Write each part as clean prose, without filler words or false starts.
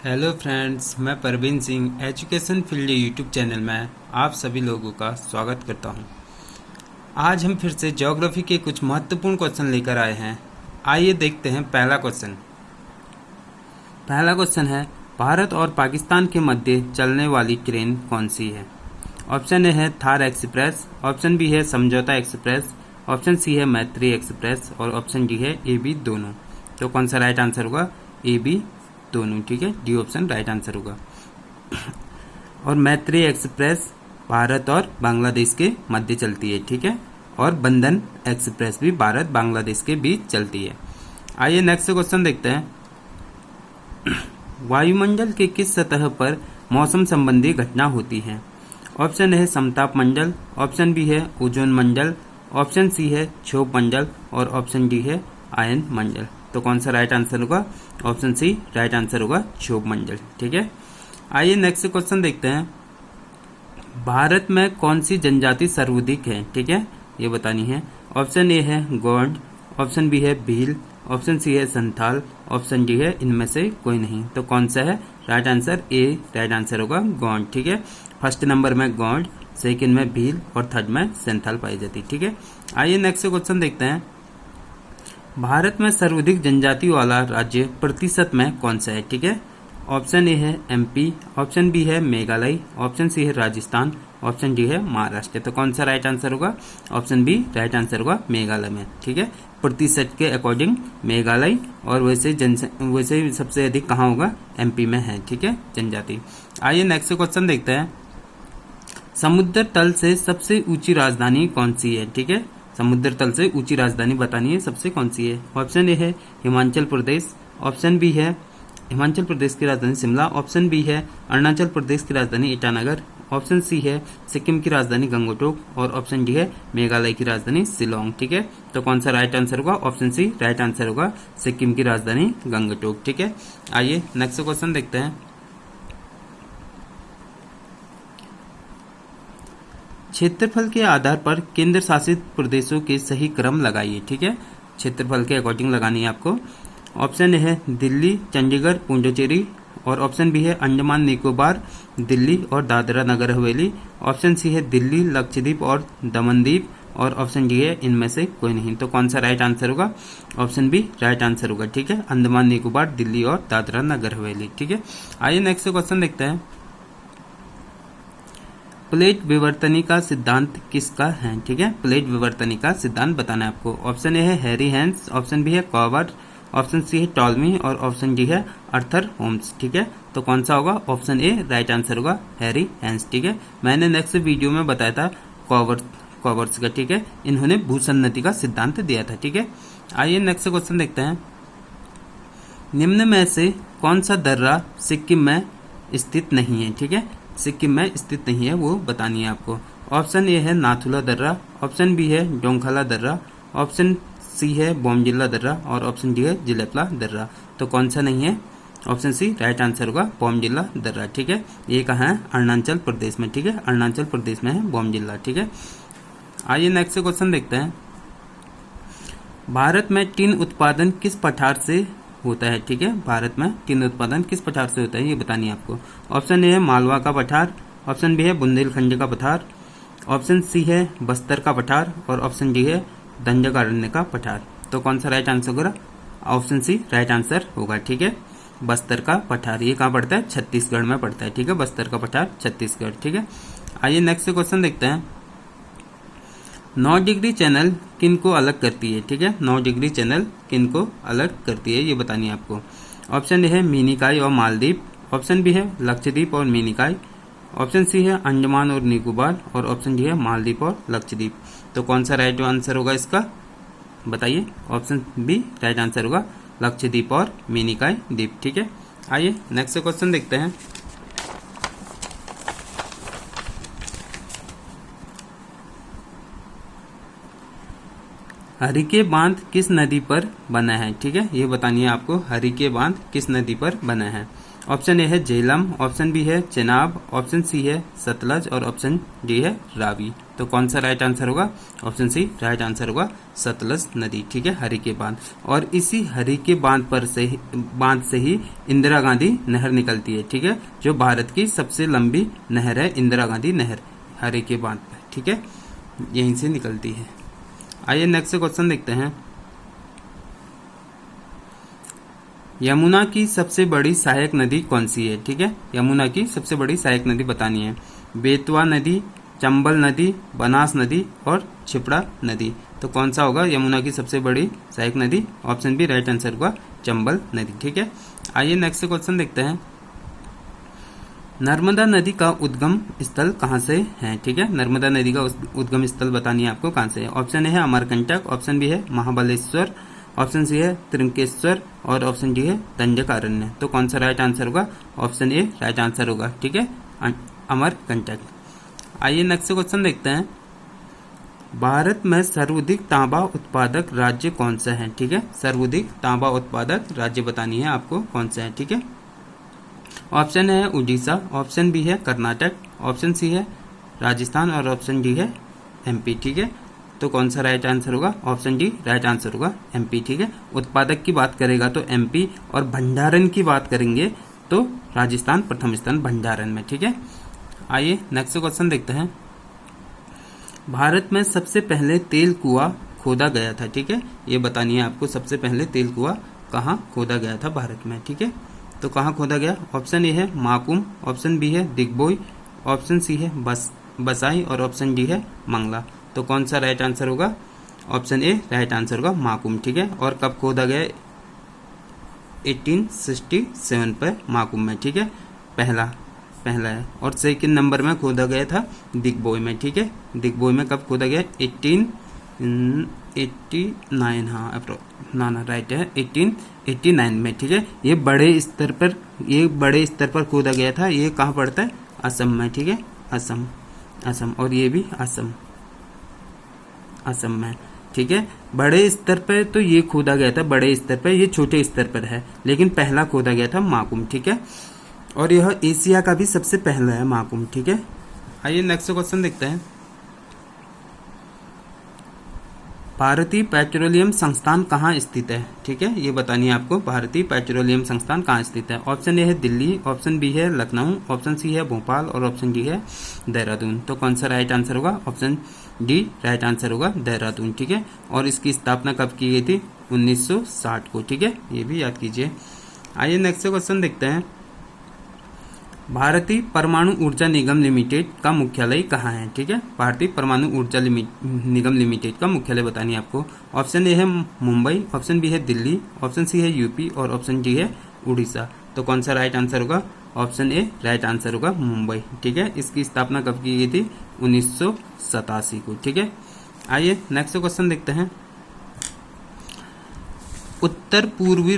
Hello friends, मैं Parveen Singh education field YouTube channel में आप सभी लोगों का स्वागत करता हूं। आज हम फिर से ज्योग्राफी के कुछ महत्वपूर्ण क्वेश्चन लेकर आए हैं। आइए देखते हैं पहला क्वेश्चन। है भारत और पाकिस्तान के मध्य चलने वाली ट्रेन कौन सी है? ऑप्शन ए है थार एक्सप्रेस, ऑप्शन बी है समझौता एक्सप्रेस, ऑप्शन सी है मैत्री एक्सप्रेस और ऑप्शन डी है ए बी दोनों। तो कौन सा राइट आंसर होगा? ए बी दोनों। ठीक है, डी ऑप्शन राइट आंसर होगा। और मैत्री एक्सप्रेस भारत और बांग्लादेश के मध्य चलती है। ठीक है, और बंधन एक्सप्रेस भी भारत बांग्लादेश के बीच चलती है। आइए नेक्स्ट क्वेश्चन देखते हैं। वायुमंडल के किस सतह पर मौसम संबंधी घटना होती है? ऑप्शन है समताप मंडल, ऑप्शन बी है ओजोन मंडल, ऑप्शन सी है क्षोभ मंडल और ऑप्शन डी है आयन मंडल। तो कौन सा राइट आंसर होगा? ऑप्शन सी राइट आंसर होगा, क्षोभ मंडल। ठीक है, आइए नेक्स्ट क्वेश्चन देखते हैं। भारत में कौन सी जनजाति सर्वाधिक है? ठीक है, ये बतानी है। ऑप्शन ए है गोंड, ऑप्शन बी है भील, ऑप्शन सी है संथाल, ऑप्शन डी है इनमें से कोई नहीं। तो कौन सा है राइट आंसर? ए राइट आंसर होगा, गोंड। ठीक है, फर्स्ट नंबर में गोंड, सेकंड में भील और थर्ड में संथाल पाई जाती। ठीक है, आइए नेक्स्ट क्वेश्चन देखते हैं। भारत में सर्वाधिक जनजाति वाला राज्य प्रतिशत में कौन सा है? ठीक है, ऑप्शन ए है एमपी, ऑप्शन बी है मेघालय, ऑप्शन सी है राजस्थान, ऑप्शन डी है महाराष्ट्र। तो कौन सा राइट आंसर होगा? ऑप्शन बी राइट आंसर होगा, मेघालय में। ठीक है, प्रतिशत के अकॉर्डिंग मेघालय, और वैसे सबसे अधिक कहाँ होगा? एमपी में है। ठीक है, जनजाति। आइए नेक्स्ट क्वेश्चन देखते हैं। समुद्र तल से सबसे ऊंची राजधानी कौन सी है? ठीक है, समुद्र तल से ऊंची राजधानी बतानी है सबसे कौन सी है। ऑप्शन ए है हिमाचल प्रदेश, ऑप्शन बी है हिमाचल प्रदेश की राजधानी शिमला, ऑप्शन बी है अरुणाचल प्रदेश की राजधानी ईटानगर, ऑप्शन सी है सिक्किम की राजधानी गंगटोक और ऑप्शन डी है मेघालय की राजधानी शिलोंग। ठीक है, तो कौन सा राइट आंसर होगा? ऑप्शन सी राइट आंसर होगा, सिक्किम की राजधानी गंगटोक। ठीक है, आइए नेक्स्ट क्वेश्चन देखते हैं। क्षेत्रफल के आधार पर केंद्र शासित प्रदेशों के सही क्रम लगाइए। ठीक है, क्षेत्रफल के अकॉर्डिंग लगानी है आपको। ऑप्शन ए है दिल्ली, चंडीगढ़, पुडुचेरी और ऑप्शन बी है अंडमान निकोबार, दिल्ली और दादरा नगर हवेली, ऑप्शन सी है दिल्ली, लक्षद्वीप और दमनदीप और ऑप्शन डी है इनमें से कोई नहीं। तो कौन सा राइट आंसर होगा? ऑप्शन बी राइट आंसर होगा। ठीक है, अंडमान निकोबार, दिल्ली और दादरा नगर हवेली। ठीक है, आइए नेक्स्ट क्वेश्चन देखते हैं। प्लेट विवर्तनी का सिद्धांत किसका है? ठीक है, प्लेट विवर्तनी का सिद्धांत बताना है आपको। ऑप्शन ए है हैरी हेंस, ऑप्शन बी है कॉवर्ट, ऑप्शन सी है टॉलमी और ऑप्शन डी है अर्थर होम्स। ठीक है, तो कौन सा होगा? ऑप्शन ए राइट आंसर होगा, हैरी हेंस। ठीक है, मैंने नेक्स्ट वीडियो में बताया था कॉवर्ट्स का। ठीक है, इन्होंने भूसन्नति का सिद्धांत दिया था। ठीक है, आइए नेक्स्ट क्वेश्चन देखते हैं। निम्न में से कौन सा दर्रा सिक्किम में स्थित नहीं है? ठीक है, सिक्किम में स्थित नहीं है, वो बतानी है आपको। ऑप्शन ए है नाथुला दर्रा, ऑप्शन बी है डोंगखाला दर्रा, ऑप्शन सी है बोमजिल्ला दर्रा और ऑप्शन डी है जिलेपला दर्रा। तो कौन सा नहीं है? ऑप्शन सी राइट आंसर होगा, बोमजिल्ला दर्रा। ठीक है, ये कहाँ है? अरुणाचल प्रदेश में। ठीक है, अरुणाचल प्रदेश में है बोमजिल्ला। ठीक है, आइए नेक्स्ट क्वेश्चन देखते हैं। भारत में टिन उत्पादन किस पठार से होता है? ठीक है, भारत में टिन उत्पादन किस पठार से होता है, ये बतानी है आपको। ऑप्शन ए है मालवा का पठार, ऑप्शन बी है बुंदेलखंड का पठार, ऑप्शन सी है बस्तर का पठार और ऑप्शन डी है दंडकारण्य का पठार। तो कौन सा राइट आंसर होगा? ऑप्शन सी राइट आंसर होगा। ठीक है, बस्तर का पठार। ये कहाँ पड़ता है? छत्तीसगढ़ में पड़ता है। ठीक है, बस्तर का पठार छत्तीसगढ़। ठीक है, आइए नेक्स्ट क्वेश्चन देखते हैं। 9 डिग्री चैनल किन को अलग करती है? ठीक है, 9 डिग्री चैनल किन को अलग करती है, ये बतानी है आपको। ऑप्शन ए है मीनिकाई और मालदीव, ऑप्शन बी है लक्षद्वीप और मीनिकाई, ऑप्शन सी है अंडमान और निकोबार और ऑप्शन डी है मालदीव और लक्षद्वीप। तो कौन सा राइट आंसर होगा इसका? बताइए। ऑप्शन बी राइट आंसर होगा, लक्षद्वीप और मीनिकाई द्वीप। ठीक है, आइए नेक्स्ट क्वेश्चन देखते हैं। हरिके बांध किस नदी पर बना है? ठीक है, ये बतानी है आपको, हरिके बांध किस नदी पर बना है। ऑप्शन ए है झेलम, ऑप्शन बी है चेनाब, ऑप्शन सी है सतलज और ऑप्शन डी है रावी। तो कौन सा राइट आंसर होगा? ऑप्शन सी राइट आंसर होगा, सतलज नदी, ठीक है, हरिके बांध। और इसी हरिके बांध से ही इंदिरा गांधी नहर निकलती है, ठीक है, जो भारत की सबसे लंबी नहर है, इंदिरा गांधी नहर हरिके बांध पर, ठीक है, यहीं से निकलती है। आइए नेक्स्ट क्वेश्चन देखते हैं। यमुना की सबसे बड़ी सहायक नदी कौन सी है? ठीक है, यमुना की सबसे बड़ी सहायक नदी बतानी है। बेतवा नदी, चंबल नदी, बनास नदी और छिपड़ा नदी। तो कौन सा होगा यमुना की सबसे बड़ी सहायक नदी? ऑप्शन बी राइट आंसर होगा, चंबल नदी, ठीक है। आइए नेक्स्ट क्वेश्चन देखते हैं। नर्मदा नदी का उद्गम स्थल कहाँ से है? ठीक है, नर्मदा नदी का उद्गम स्थल बतानी है आपको कहाँ से है। ऑप्शन ए है अमरकंटक, ऑप्शन बी है महाबलेश्वर, ऑप्शन सी है त्रिंकेश्वर और ऑप्शन डी है दंडकारण्य। तो कौन सा राइट आंसर होगा? ऑप्शन ए राइट आंसर होगा, ठीक है, अमरकंटक। आइए नेक्स्ट क्वेश्चन देखते हैं। भारत में सर्वाधिक तांबा उत्पादक राज्य कौन सा है? ठीक है, सर्वाधिक तांबा उत्पादक राज्य बतानी है आपको कौन सा है, ठीक है। ऑप्शन है उड़ीसा, ऑप्शन बी है कर्नाटक, ऑप्शन सी है राजस्थान और ऑप्शन डी है एमपी, ठीक है। तो कौन सा राइट आंसर होगा? ऑप्शन डी राइट आंसर होगा, एमपी, ठीक है। उत्पादक की बात करेगा तो एमपी और भंडारण की बात करेंगे तो राजस्थान प्रथम स्थान भंडारण में, ठीक है। आइए नेक्स्ट क्वेश्चन देखते हैं। भारत में सबसे पहले तेल कुआं खोदा गया था, ठीक है, ये बतानी है आपको सबसे पहले तेल कुआं कहाँ खोदा गया था भारत में, ठीक है। तो कहाँ खोदा गया? ऑप्शन ए है माकुम, ऑप्शन बी है दिग्बोई, ऑप्शन सी है बसाई और ऑप्शन डी है मंगला। तो कौन सा राइट आंसर होगा? ऑप्शन ए राइट आंसर होगा, माकुम, ठीक है। और कब खोदा गया? 1867 पर माकुम में, ठीक है, पहला है। और सेकंड नंबर में खोदा गया था दिग्बोई में, ठीक है। दिग्बोई में कब खोदा गया? 1889, हाँ ना राइट है, 1889 में, ठीक है। ये बड़े स्तर पर खोदा गया था। ये कहाँ पड़ता है? असम में, ठीक है, असम और ये भी असम में, ठीक है। बड़े स्तर पर तो ये खोदा गया था, बड़े स्तर पर, ये छोटे स्तर पर है, लेकिन पहला खोदा गया था माकुम, ठीक है। और यह एशिया का भी सबसे पहला है माकुम, ठीक है। आइए नेक्स्ट क्वेश्चन देखते हैं। भारतीय पेट्रोलियम संस्थान कहाँ स्थित है? ठीक है, ये बतानी है आपको भारतीय पेट्रोलियम संस्थान कहाँ स्थित है। ऑप्शन ए है दिल्ली, ऑप्शन बी है लखनऊ, ऑप्शन सी है भोपाल और ऑप्शन डी है देहरादून। तो कौन सा राइट आंसर होगा? ऑप्शन डी राइट आंसर होगा, देहरादून, ठीक है। और इसकी स्थापना कब की गई थी? 1960 को, ठीक है, ये भी याद कीजिए। आइए नेक्स्ट क्वेश्चन देखते हैं। भारतीय परमाणु ऊर्जा निगम लिमिटेड का मुख्यालय कहाँ है? ठीक है, भारतीय परमाणु ऊर्जा निगम लिमिटेड का मुख्यालय बतानी है आपको। ऑप्शन ए है मुंबई, ऑप्शन बी है दिल्ली, ऑप्शन सी है यूपी और ऑप्शन डी है उड़ीसा। तो कौन सा राइट आंसर होगा? ऑप्शन ए राइट आंसर होगा, मुंबई, ठीक है। इसकी स्थापना कब की गई थी? 1987 को, ठीक है। आइए नेक्स्ट क्वेश्चन देखते हैं। उत्तर पूर्वी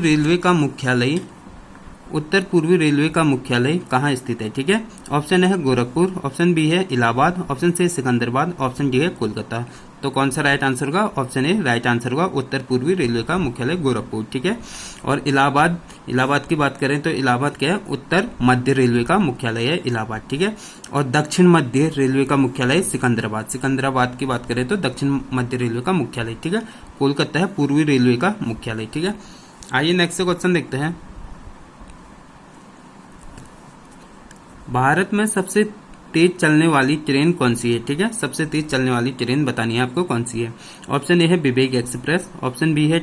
रेलवे का मुख्यालय कहाँ स्थित है? ठीक है, ऑप्शन ए है गोरखपुर, ऑप्शन बी है Allahabad, option C Secunderabad, option D है कोलकाता। तो कौन सा राइट आंसर होगा? ऑप्शन ए राइट आंसर होगा, उत्तर पूर्वी रेलवे का मुख्यालय गोरखपुर, ठीक है। और इलाहाबाद की बात करें तो इलाहाबाद क्या है? उत्तर मध्य रेलवे का मुख्यालय है इलाहाबाद, ठीक है। और दक्षिण मध्य रेलवे का मुख्यालय सिकंदराबाद की बात करें तो दक्षिण मध्य रेलवे का मुख्यालय, ठीक है। कोलकाता है पूर्वी रेलवे का मुख्यालय, ठीक है। आइए नेक्स्ट क्वेश्चन देखते हैं। भारत में सबसे तेज चलने वाली ट्रेन कौन सी है? ठीक है, सबसे तेज चलने वाली ट्रेन बतानी है आपको कौन सी है। ऑप्शन ए है विवेक एक्सप्रेस, ऑप्शन बी है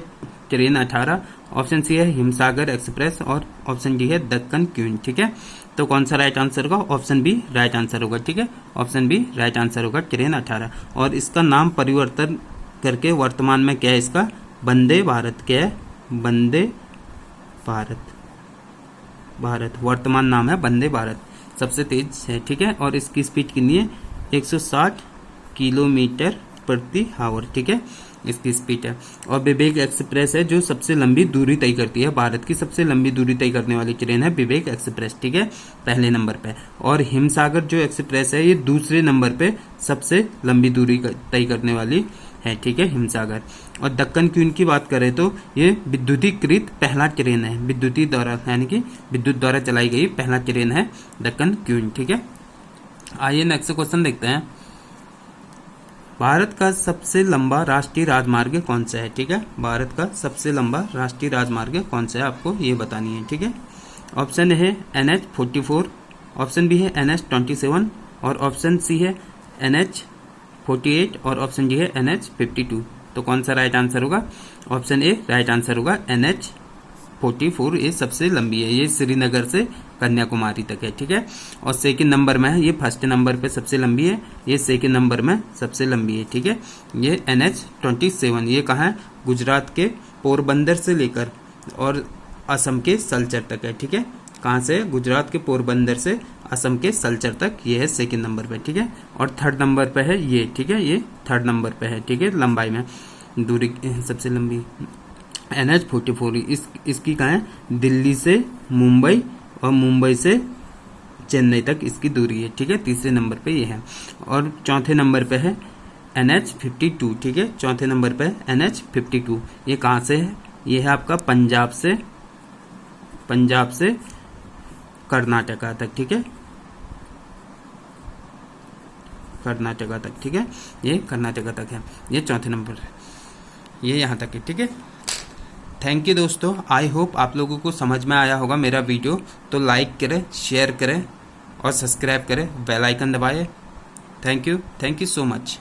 ट्रेन 18, ऑप्शन सी है हिमसागर एक्सप्रेस और ऑप्शन डी है दक्कन क्वीन, ठीक है। तो कौन सा राइट आंसर होगा? ऑप्शन बी राइट आंसर होगा, ठीक है, ऑप्शन बी राइट आंसर होगा, ट्रेन 18। और इसका नाम परिवर्तन करके वर्तमान में क्या है इसका? वंदे भारत, क्या है? वंदे भारत वर्तमान नाम है वंदे भारत, सबसे तेज है, ठीक है। और इसकी स्पीड कितनी है? 160 किलोमीटर प्रति आवर, ठीक है, इसकी स्पीड है। और विवेक एक्सप्रेस है जो सबसे लंबी दूरी तय करती है, भारत की सबसे लंबी दूरी तय करने वाली ट्रेन है विवेक एक्सप्रेस, ठीक है, पहले नंबर पे। और हिमसागर जो एक्सप्रेस है ये दूसरे नंबर पे सबसे लंबी दूरी तय करने वाली है, ठीक है, हिमसागर। और दक्कन क्वीन की बात करें तो ये विद्युतीकृत पहला ट्रेन है, विद्युत द्वारा चलाई गई पहला ट्रेन है दक्कन क्वीन, ठीक है। आइए नेक्स्ट क्वेश्चन देखते हैं। भारत का सबसे लंबा राष्ट्रीय राजमार्ग कौन सा है? ठीक है, भारत का सबसे लंबा राष्ट्रीय राजमार्ग कौन सा है आपको ये बतानी है। ठीक है, ऑप्शन है NH44, ऑप्शन बी है NH27 और ऑप्शन सी है NH48 और ऑप्शन डी है NH52। तो कौन सा राइट आंसर होगा? ऑप्शन ए राइट आंसर होगा। NH44 ये सबसे लंबी है, ये श्रीनगर से कन्याकुमारी तक है। ठीक है, और सेकंड नंबर में है, ये फर्स्ट नंबर पे सबसे लंबी है, ये सेकंड नंबर में सबसे लंबी है। ठीक है, ये NH27 ये कहाँ है? गुजरात के पोरबंदर से लेकर और असम के सलचर तक है। ठीक है, कहाँ से? गुजरात के पोरबंदर से असम के सलचर तक, ये है सेकंड नंबर पे। ठीक है, और थर्ड नंबर पे है ये। ठीक है, ये थर्ड नंबर पे है। ठीक है, लंबाई में दूरी सबसे लंबी NH44 इसकी कहाँ है? दिल्ली से मुंबई और मुंबई से चेन्नई तक इसकी दूरी है। ठीक है, तीसरे नंबर पे ये है। और चौथे नंबर पे है NH52। ठीक है, चौथे नंबर पे NH52 ये कहाँ से है? ये है आपका पंजाब से कर्नाटका तक। ठीक है, कर्नाटका तक। ठीक है, ये कर्नाटका तक है, ये चौथे नंबर है, ये यहाँ तक है। ठीक है, थैंक यू दोस्तों, आई होप आप लोगों को समझ में आया होगा मेरा वीडियो। तो लाइक करें, शेयर करें और सब्सक्राइब करें, बेल आइकन दबाएं। Thank you so much.